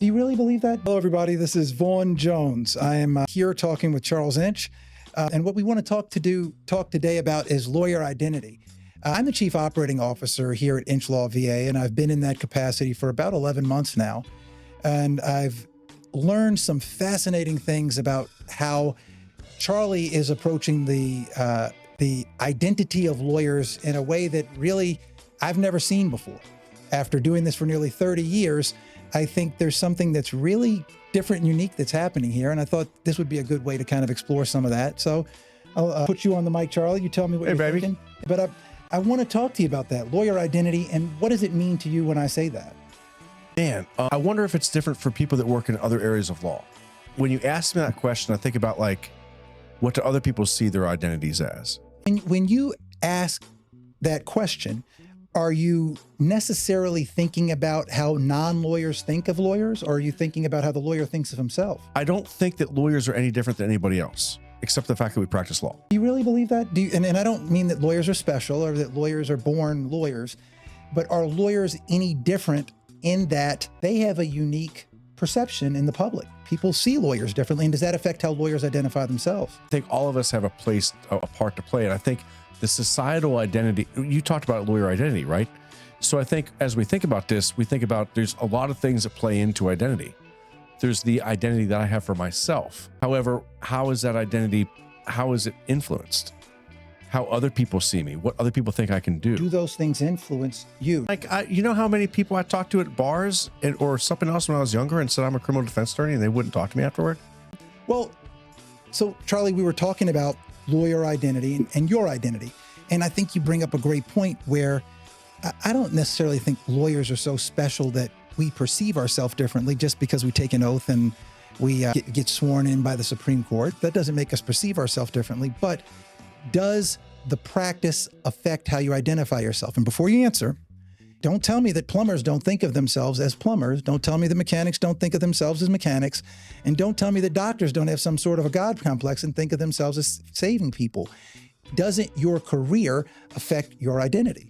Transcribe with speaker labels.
Speaker 1: Do you really believe that? Hello, everybody. This is Vaughn Jones. I am here talking with Charles Inch. And what we want to talk today about is lawyer identity. I'm the Chief Operating Officer here at Inch Law VA, and I've been in that capacity for about 11 months now. And I've learned some fascinating things about how Charlie is approaching the identity of lawyers in a way that really I've never seen before. After doing this for nearly 30 years, I think there's something that's really different and unique that's happening here. And I thought this would be a good way to kind of explore some of that. So I'll put you on the mic, Charlie. You tell me what you're thinking. But I want to talk to you about that, lawyer identity, and what does it mean to you when I say that?
Speaker 2: Man, I wonder if it's different for people that work in other areas of law. When you ask me that question, I think about what do other people see their identities as?
Speaker 1: And when you ask that question, are you necessarily thinking about how non-lawyers think of lawyers, or are you thinking about how the lawyer thinks of himself?
Speaker 2: I don't think that lawyers are any different than anybody else, except the fact that we practice law.
Speaker 1: Do you really believe that? And I don't mean that lawyers are special or that lawyers are born lawyers, but are lawyers any different in that they have a unique perception in the public? People see lawyers differently, and does that affect how lawyers identify themselves?
Speaker 2: I think all of us have a part to play, and I think the societal identity, you talked about lawyer identity, right? So I think as we think about this, we think about there's a lot of things that play into identity. There's the identity that I have for myself. However, how is that identity, how is it influenced? How other people see me, what other people think I can do.
Speaker 1: Do those things influence you?
Speaker 2: You know how many people I talked to at bars or something else when I was younger and said I'm a criminal defense attorney and they wouldn't talk to me afterward?
Speaker 1: Well, so Charlie, we were talking about lawyer identity and your identity. And I think you bring up a great point where I don't necessarily think lawyers are so special that we perceive ourselves differently just because we take an oath and we get sworn in by the Supreme Court. That doesn't make us perceive ourselves differently. But does the practice affect how you identify yourself? And before you answer, don't tell me that plumbers don't think of themselves as plumbers. Don't tell me that mechanics don't think of themselves as mechanics. And don't tell me that doctors don't have some sort of a God complex and think of themselves as saving people. Doesn't your career affect your identity?